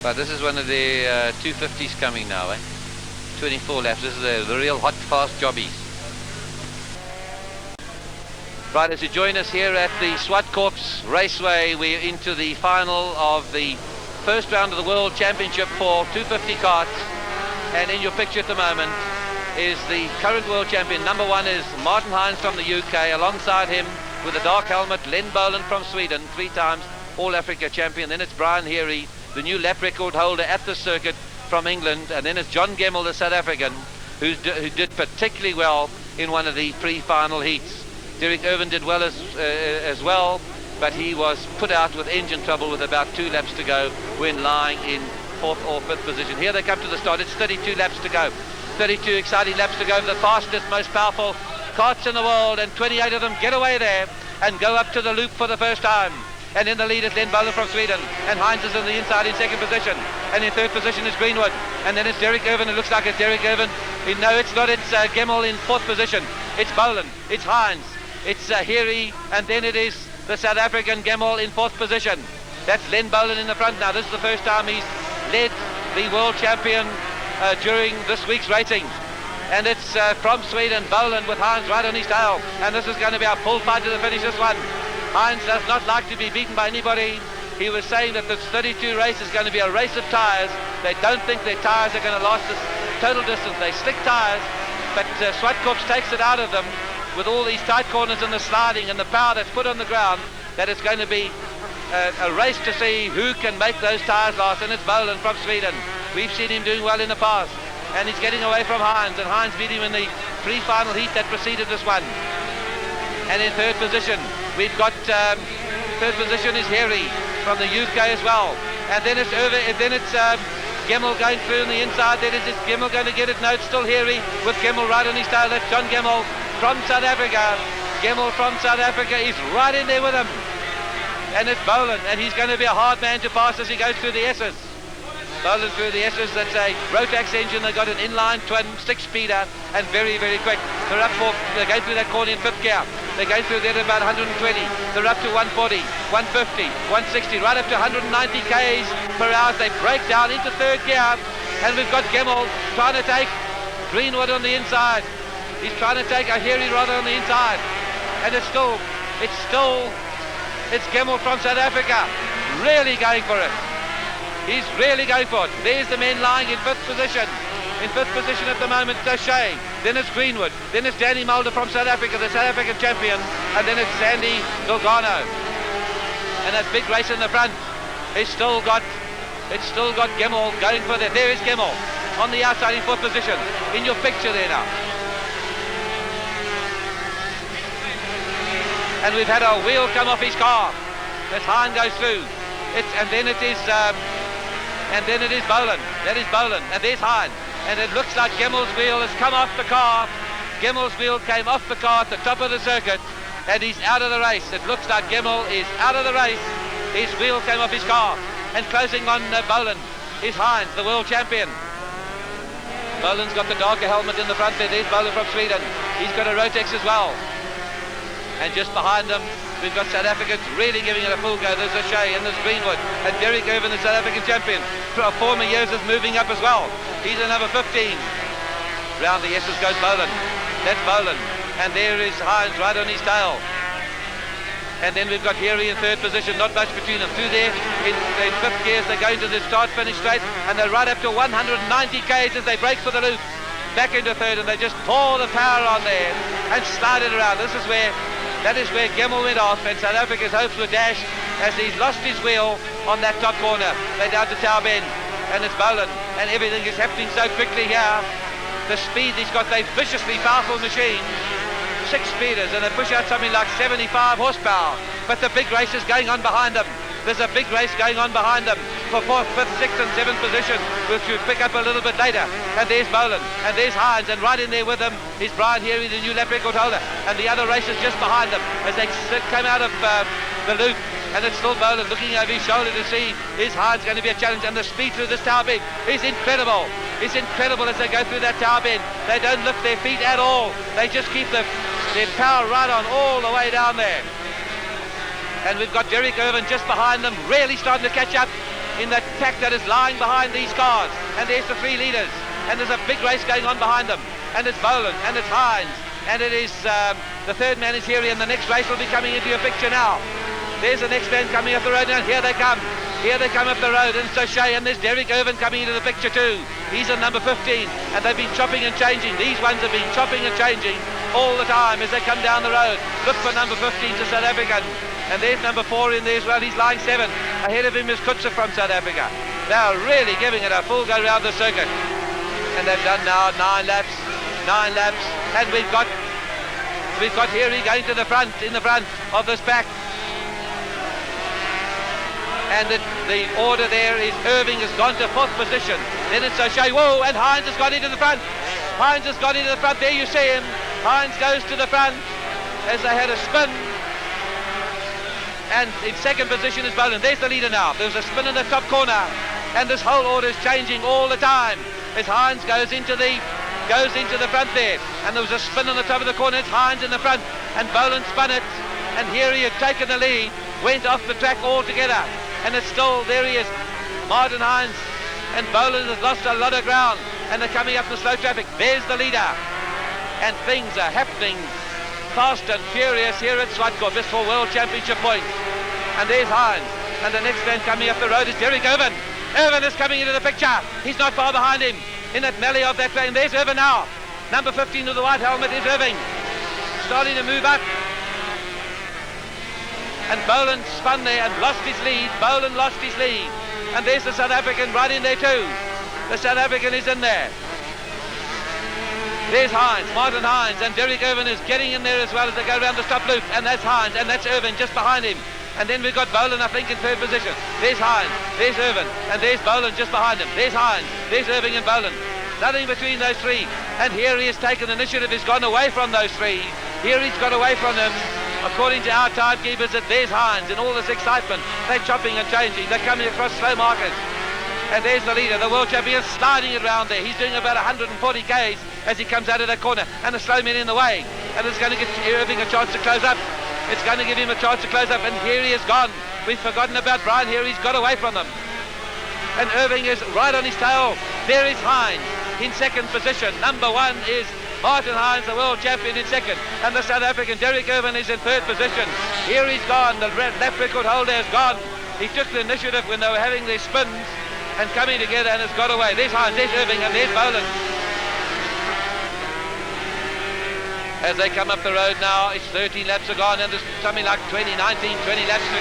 But this is one of the 250s coming now, 24 laps. This is the real hot, fast jobbies. Right, as you join us here at the Zwartkop Raceway, we're into the final of the first round of the World Championship for 250 karts. And in your picture at the moment is the current world champion. Number one is Martin Hines from the UK. Alongside him with a dark helmet, Len Boland from Sweden, 3 times All-Africa champion. Then it's Brian Heary, the new lap record holder at the circuit from England. And then it's John Gemmell, the South African, who did particularly well in one of the pre-final heats. Derek Irvin did well as well, but he was put out with engine trouble with about 2 laps to go when lying in 4th or 5th position. Here they come to the start. It's 32 laps to go. 32 exciting laps to go. The fastest, most powerful karts in the world, and 28 of them get away there and go up to the loop for the first time. And in the lead is Len Boland from Sweden, and Hines is on the inside in 2nd position, and in 3rd position is Greenwood, and then it's Derek Irvin. It looks like it's Derek Irvin. No, it's not. It's Gemmell in 4th position. It's Boland, it's Hines, it's Heary, and then it is the South African Gemmell in 4th position. That's Len Boland in the front now. This is the first time he's led the world champion during this week's racing. And it's from Sweden, Boland with Hines right on his tail. And this is going to be a full fight to the finish, this one. Hines does not like to be beaten by anybody. He was saying that this 32 race is going to be a race of tyres. They don't think their tyres are going to last this total distance. They slick tyres, but Zwartkop takes it out of them with all these tight corners and the sliding and the power that's put on the ground, that it's going to be a race to see who can make those tyres last. And it's Boland from Sweden. We've seen him doing well in the past, and he's getting away from Hines, and Hines beat him in the pre-final heat that preceded this one. And in 3rd position we've got 3rd position is Heary from the UK as well, and then it's Gemmell going through on the inside. Then is Gemmell going to get it? No, it's still Heary with Gemmell right on his tail. That's John Gemmell from South Africa. Gemmell from South Africa is right in there with him. And it's Boland, and he's going to be a hard man to pass as he goes through the S's. Boland through the S's. That's a Rotax engine. They've got an inline twin 6-speeder and very, very quick. They're going through that corner in 5th gear. They're going through there at about 120. They're up to 140, 150, 160, right up to 190 k's per hour. They break down into 3rd gear, and we've got Gemmell trying to take Greenwood on the inside. He's trying to take a Heary rather on the inside, and it's Gemmell from South Africa, really going for it. He's really going for it. There's the men lying in 5th position. In 5th position at the moment, O'Shea. Then it's Greenwood. Then it's Danny Mulder from South Africa, the South African champion. And then it's Sandy Delgado. And that big race in the front. It's still got Gemmell going for that. There is Gemmell on the outside in 4th position. In your picture there now. And we've had a wheel come off his car as Hines goes through. And then it is Boland. That is Boland, and there's Hines. And it looks like Gemmell's wheel has come off the car. Gemmell's wheel came off the car at the top of the circuit, and he's out of the race. It looks like Gemmell is out of the race. His wheel came off his car. And closing on Boland is Hines, the world champion. Boland's got the darker helmet in the front there. There's Boland from Sweden. He's got a Rotex as well. And just behind them, we've got South Africans really giving it a full go. There's O'Shea and there's Greenwood. And Derek Irvin, the South African champion, for former years, is moving up as well. He's a number 15. Round the S's goes Boland. That's Boland. And there is Hines right on his tail. And then we've got Heary in 3rd position, not much between them. Through there in 5th gears, they go into the start-finish straight, and they're right up to 190 k's as they break for the loop. Back into 3rd, and they just pour the power on there and slide it around. That is where Gemmell went off, and South Africa's hopes were dashed as he's lost his wheel on that top corner. They're down to Tower Bend, and it's Boland, and everything is happening so quickly here. The speed he's got, they viciously powerful machine. 6-speeders, and they push out something like 75 horsepower. But the big race is going on behind them. There's a big race going on behind them for 4th, 5th, 6th and 7th position, which we'll pick up a little bit later. And there's Boland, and there's Hines, and right in there with them is Brian Heary, the new lap record holder. And the other race is just behind them as they come out of the loop. And it's still Boland looking over his shoulder to see is Hines going to be a challenge. And the speed through this tower bend is incredible. It's incredible as they go through that tower bend. They don't lift their feet at all. They just keep their power right on all the way down there. And we've got Derek Irvin just behind them, really starting to catch up. in the pack that is lying behind these cars. And there's the three leaders. And there's a big race going on behind them. And it's Boland, and it's Hines, and it is the third man is here, and the next race will be coming into your picture now. There's the next man coming up the road now. Here they come. Here they come up the road, and it's O'Shea, and there's Derek Irvin coming into the picture too. He's at number 15, and they've been chopping and changing. These ones have been chopping and changing all the time as they come down the road. Look for number 15 to South African. And there's number 4 in there as well. He's lying 7. Ahead of him is Kutzer from South Africa. They're really giving it a full go round the circuit. And they've done now 9 laps. And we've got Heary going to the front, in the front of this pack. And the order there is Irving has gone to 4th position. Then it's O'Shea. Whoa, and Hines has gone into the front. There you see him. Hines goes to the front as they had a spin. And in 2nd position is Boland. There's the leader now. There's a spin in the top corner. And this whole order is changing all the time as Hines goes into the front there. And there was a spin on the top of the corner. It's Hines in the front. And Boland spun it. And here he had taken the lead. Went off the track altogether. And it's still, there he is, Martin Hines, and Boland has lost a lot of ground, and they're coming up the slow traffic. There's the leader, and things are happening fast and furious here at Zwartkop. This for World Championship points. And there's Hines, and the next man coming up the road is Derek Irvin. Irvin is coming into the picture. He's not far behind him in that melee of that train. There's Irvin now. Number 15 with the white helmet is Irving, starting to move up. And Boland spun there and lost his lead. And there's the South African right in there too. The South African is in there. There's Hines, Martin Hines, and Derek Irvin is getting in there as well as they go around the stop loop. And that's Hines, and that's Irvin just behind him. And then we've got Boland, I think, in 3rd position. There's Hines, there's Irvin, and there's Boland just behind him. There's Hines, there's Irving and Boland. Nothing between those three. And here he has taken initiative. He's gone away from those three. Here he's got away from them. According to our timekeepers, there's Hines in all this excitement. They're chopping and changing. They're coming across slow markers. And there's the leader, the world champion, sliding it around there. He's doing about 140 k's as he comes out of that corner. And the slow man in the way. And it's going to give Irving a chance to close up. It's going to give him a chance to close up. And here he is gone. We've forgotten about Brian here. He's got away from them. And Irving is right on his tail. There is Hines in 2nd position. Number 1 is Martin Hines, the world champion, in 2nd, and the South African Derek Irvin is in 3rd position. Here he's gone, the lap record holder is gone. He took the initiative when they were having their spins and coming together, and has got away. There's Hines, there's Irving, and there's Boland. As they come up the road now, it's 13 laps are gone, and there's something like 20 laps to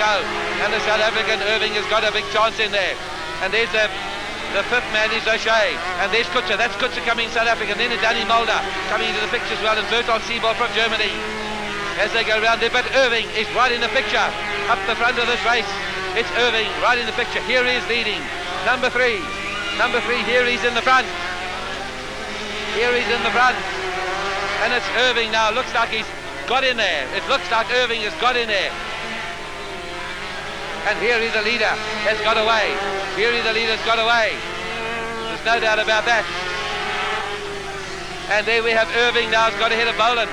go. And the South African Irving has got a big chance in there. And there's the 5th man is O'Shea, and there's Kutzer. That's Kutzer coming in South Africa. And then Danny Mulder coming into the picture as well, and Bertolt Siebel from Germany as they go around there. But Irving is right in the picture up the front of this race. It's Irving right in the picture. Here he is leading. Number 3, here he's in the front. And it's Irving now. Looks like he's got in there. It looks like Irving has got in there. And here is the leader, has got away. There's no doubt about that. And there we have Irving now, has got ahead of Boland.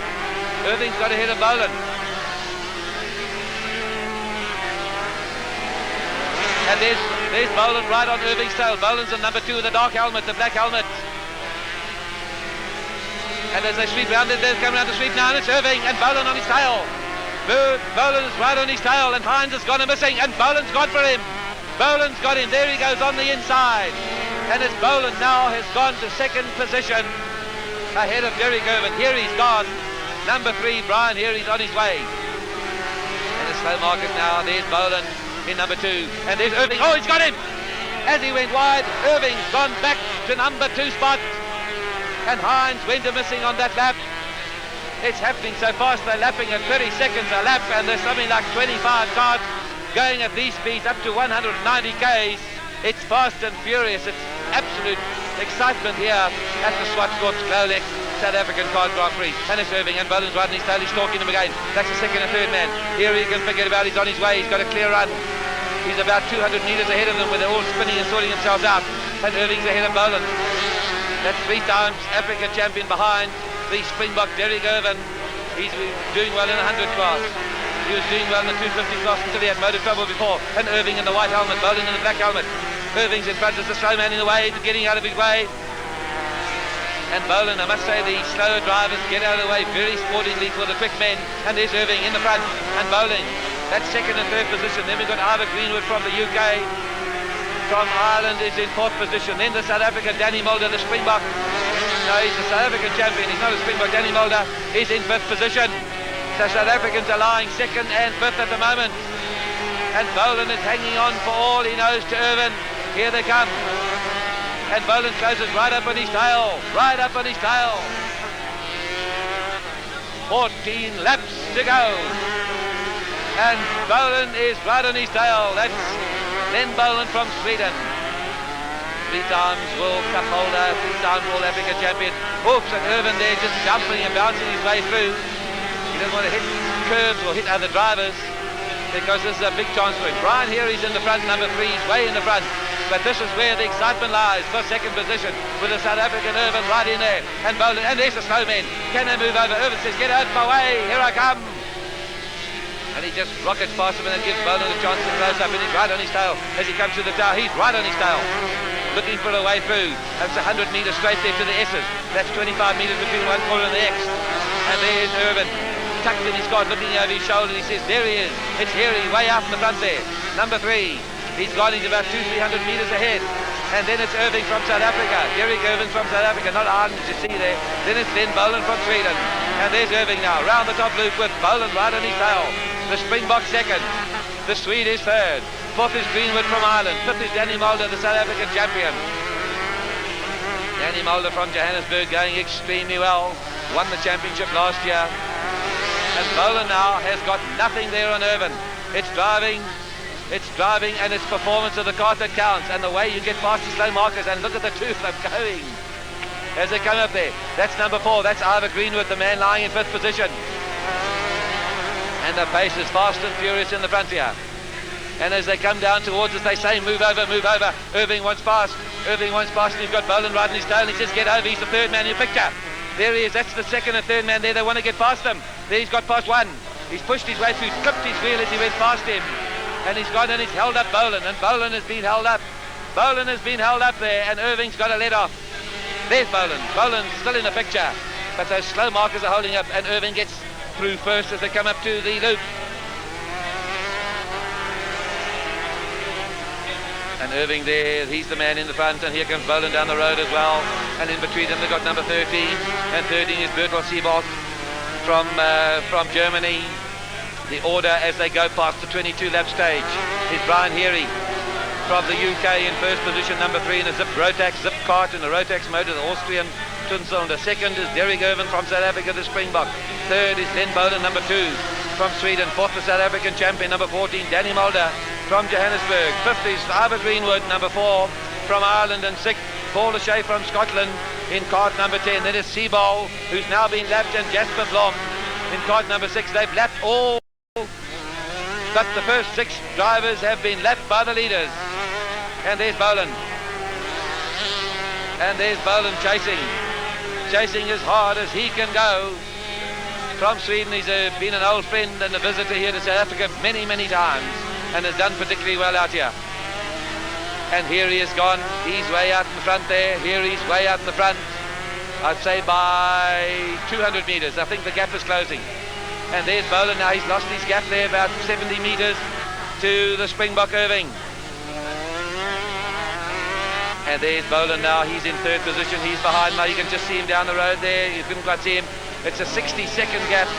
And there's Boland right on Irving's tail. Boland's the number 2 with the dark helmet, the black helmet. And as they sweep round it, they're coming around the sweep now, and it's Irving and Boland on his tail. Boland is right on his tail, and Hines has gone missing, and Boland's gone for him. Boland's got him. There he goes on the inside. And it's Boland now has gone to 2nd position ahead of Derek Irvin. Here he's gone. Number 3, Brian, here he's on his way. And a slow market now. There's Boland in number 2. And there's Irving. Oh, he's got him. As he went wide, Irving's gone back to number 2 spot. And Hines went missing on that lap. It's happening so fast, they're lapping at 30 seconds a lap, and there's something like 25 cars going at these speeds up to 190 k's. It's fast and furious. It's absolute excitement here at the Zwartkop Rolex South African Car Grand Prix. And it's Irving, and Boland's right on his tail. He's stalking him again. That's the 2nd and 3rd man. Here he can figure it out. He's on his way. He's got a clear run. He's about 200 meters ahead of them, where they're all spinning and sorting themselves out. And Irving's ahead of Boland. That's 3 times Africa champion behind the Springbok Derek Irvin. He's doing well in the 100 class. He was doing well in the 250 class until he had motor trouble before. And Irving in the white helmet, Boland in the black helmet. Irving's in front, there's a slow man in the way, getting out of his way. And Boland, I must say, the slower drivers get out of the way very sportingly for the quick men. And there's Irving in the front, and Boland. That's second and third position. Then we've got Ivor Greenwood from the UK. From Ireland is in fourth position. Then the South African Danny Mulder, the Springbok. No, he's the South African champion. He's not a Springbok. Danny Mulder is in fifth position. So South Africans are lying second and fifth at the moment. And Boland is hanging on for all he knows to Irvin. Here they come. And Boland closes right up on his tail. Right up on his tail. 14 laps to go. And Boland is right on his tail. That's Len Boland from Sweden. 3 times World Cup holder, 3 times World Africa champion. Oops, and Irvin there just jumping and bouncing his way through. He doesn't want to hit curves or hit other drivers, because this is a big chance for him. Brian Heary's in the front, number 3, he's way in the front. But this is where the excitement lies, for second position, with the South African Irvin right in there. And Boland, and there's the snowman. Can they move over? Irvin says, get out of my way, here I come. And he just rockets past him and gives Boland a chance to close up, and he's right on his tail. As he comes to the tower, he's right on his tail, looking for a way through. That's 100 metres straight there to the S's. That's 25 metres between one corner and the X. And there's Irvin, tucked in his card, looking over his shoulder, and he says, there he is. It's Heary, way out in the front there. Number 3. He's gone, he's about 200-300 metres ahead. And then it's Irving from South Africa. Derek Irving from South Africa, not Ireland, as you see there. Then it's Len Boland from Sweden. And there's Irving now, round the top loop with Boland right on his tail. The Springbok second. The Swede is third. Fourth is Greenwood from Ireland. Fifth is Danny Mulder, the South African champion. Danny Mulder from Johannesburg going extremely well. Won the championship last year. And Boland now has got nothing there on Irvin. It's driving, and it's performance of the car that counts, and the way you get past the slow markers. And look at the two of them going as they come up there. That's number 4. That's Ivor Greenwood, the man lying in 5th position. And the pace is fast and furious in the front here. And as they come down towards us, they say, move over, move over. Irving wants past. Irving wants past, and he's got Boland right in his tail, and he says, get over. He's the third man in the picture. There he is. That's the second and third man there. They want to get past him. There he's got past one. He's pushed his way through, clipped his wheel as he went past him. And he's gone and he's held up Boland, and Boland has been held up. Boland has been held up there, and Irving's got to let off. There's Boland. Boland's still in the picture, but those slow markers are holding up, and Irving gets through first as they come up to the loop. And Irving there, he's the man in the front, and here comes Boland down the road as well. And in between them they've got number 13, and 13 is Bertel Siebold from Germany. The order as they go past the 22-lap stage is Brian Heary from the UK in first position, number 3 in a Zip kart in the Rotax motor, the Austrian twin-cylinder. Second is Derek Irvin from South Africa, the Springbok. Third is Len Boland, number 2 from Sweden. Fourth, the South African champion, number 14, Danny Mulder from Johannesburg. Fifth is Ivor Greenwood, number 4 from Ireland. And sixth, Paul O'Shea from Scotland in kart number 10. Then is Seabol, who's now been lapped, and Jasper Blom in kart number 6. They've lapped all, but the first 6 drivers have been lapped by the leaders. And there's Boland. And there's Boland chasing as hard as he can go. From Sweden, he's been an old friend and a visitor here to South Africa many, many times, and has done particularly well out here. And here he is gone. He's way out in the front there. Here he's way out in the front. I'd say by 200 metres. I think the gap is closing. And there's Boland now. He's lost his gap there, about 70 metres to the Springbok Irving. And there's Boland now. He's in third position. He's behind now. You can just see him down the road there. You couldn't quite see him. It's a 60-second gap.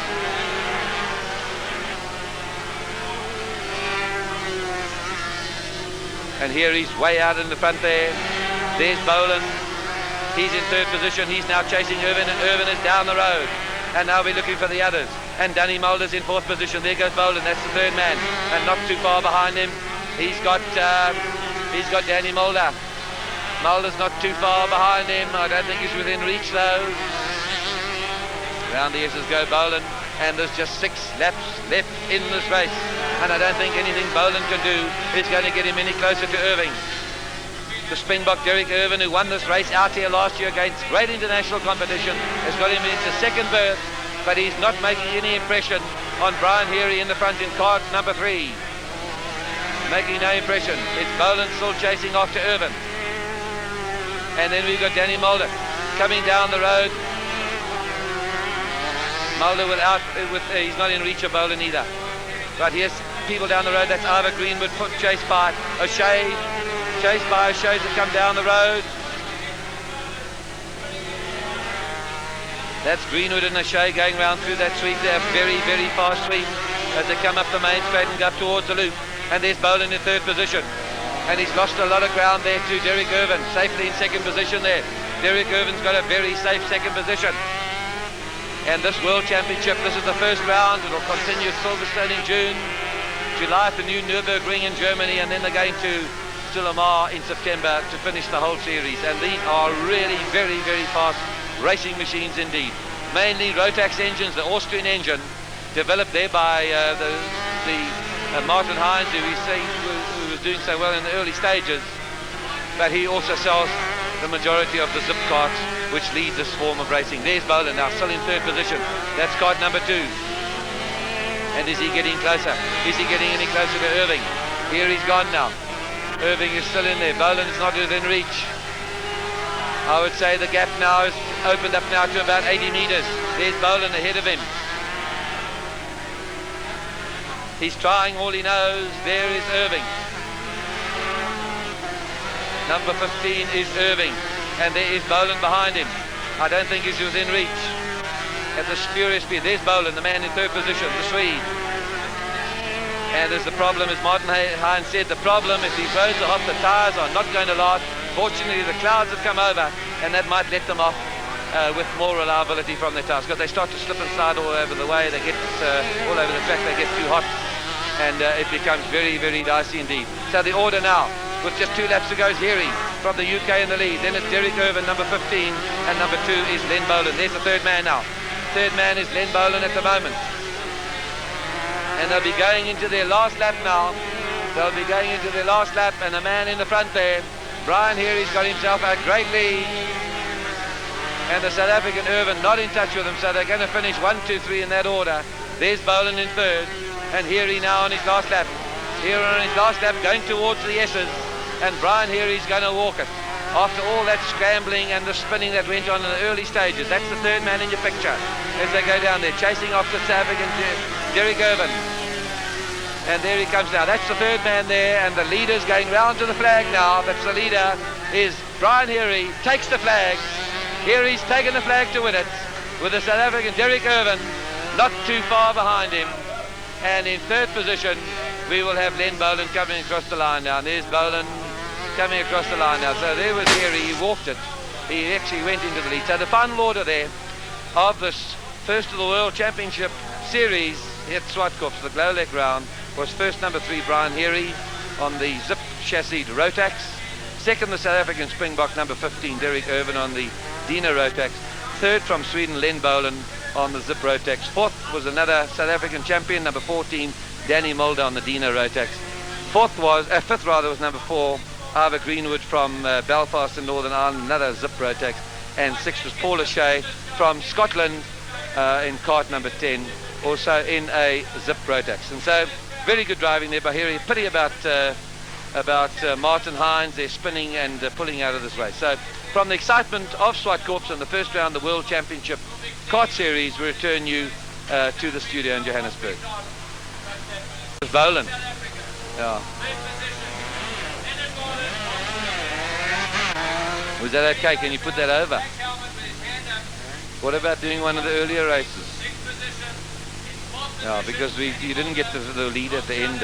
And here he's way out in the front there. There's Boland. He's in third position. He's now chasing Irvin, and Irvin is down the road. And now we're looking for the others. And Danny Mulder's in fourth position. There goes Boland. That's the third man. And not too far behind him, he's got Danny Mulder. Mulder's not too far behind him. I don't think he's within reach though. Round the S's go Boland. And there's just 6 laps left in this race. And I don't think anything Boland can do is going to get him any closer to Irving. The Springbok Derek Irvin, who won this race out here last year against great international competition, has got him into second berth, but he's not making any impression on Brian Heary in the front in kart number 3. making no impression. It's Boland still chasing after Irvin. And then we've got Danny Mulder coming down the road. Mulder without, he's not in reach of Boland either. But here's people down the road. That's Ivor Greenwood, chased by O'Shea. Chased by O'Shea to come down the road. That's Greenwood and O'Shea going round through that sweep there. Very, very fast sweep as they come up the main straight and go up towards the loop. And there's Boland in third position. And he's lost a lot of ground there to Derek Irvin. Safely in second position there. Derek Irvin's got a very safe second position. And this World Championship, this is the first round. It'll continue at Silverstone in June. July at the new Nürburgring in Germany. And then they're going to Le Mans in September to finish the whole series. And these are really very, very fast racing machines indeed. Mainly Rotax engines, the Austrian engine, developed there by Martin Hines, who was doing so well in the early stages. But he also sells the majority of the Zip carts, which leads this form of racing. There's Boland now, still in third position. That's kart number 2. And is he getting closer? Is he getting any closer to Irving? Here he's gone now. Irving is still in there. Boland is not within reach. I would say the gap now is opened up now to about 80 meters. There's Boland ahead of him. He's trying all he knows. There is Irving. Number 15 is Irving. And there is Boland behind him. I don't think he's within reach. At the furious speed. There's Boland, the man in third position, the Swede. And there's the problem, as Martin Hines said, the problem if he throws it off, the tyres are not going to last. Fortunately, the clouds have come over, and that might let them off with more reliability from their tyres. Because they start to slip and slide all over the way, they get all over the track, they get too hot, and it becomes very, very dicey indeed. So the order now, with just 2 laps to go, is Heery from the UK in the lead. Then it's Derek Irvin, number 15, and number 2 is Len Boland. There's the third man now. Third man is Len Boland at the moment. And they'll be going into their last lap now. They'll be going into their last lap, and the man in the front there, Brian Heery's got himself a great lead. And the South African Irvin not in touch with him, so they're going to finish 1, 2, 3 in that order. There's Boland in third, and Heery now on his last lap. Heery on his last lap going towards the S's, and Brian Heery's going to walk it. After all that scrambling and the spinning that went on in the early stages, that's the third man in your picture as they go down there, chasing after South African Derek Irvin. And there he comes now. That's the third man there, and the leader's going round to the flag now. That's the leader, is Brian Heery, takes the flag. Heery's taken the flag to win it, with the South African Derek Irvin not too far behind him. And in third position, we will have Len Boland coming across the line now. And there's Boland coming across the line now. So there was Heery, he walked it. He actually went into the lead. So the final order there of this first of the World Championship Series at Zwartkop, the Glowlek round, was first number 3 Brian Heery on the Zip chassis Rotax. Second the South African Springbok number 15 Derek Irvin on the Dina Rotax. Third from Sweden Len Boland on the Zip Rotax. Fourth was another South African champion number 14 Danny Mulder on the Dina Rotax. Fifth was number 4 Ivor Greenwood from Belfast in Northern Ireland, another Zip Rotax. And sixth was Paul O'Shea from Scotland in kart number 10, also in a Zip Rotax. And so very good driving there by Heery. Pity about Martin Hines. They're spinning and pulling out of this race. So from the excitement of Zwartkop in the first round of the World Championship Kart Series, we return you to the studio in Johannesburg. Boland. Yeah. Was that okay? Can you put that over? What about doing one of the earlier races? Yeah, because you didn't get the lead at the end.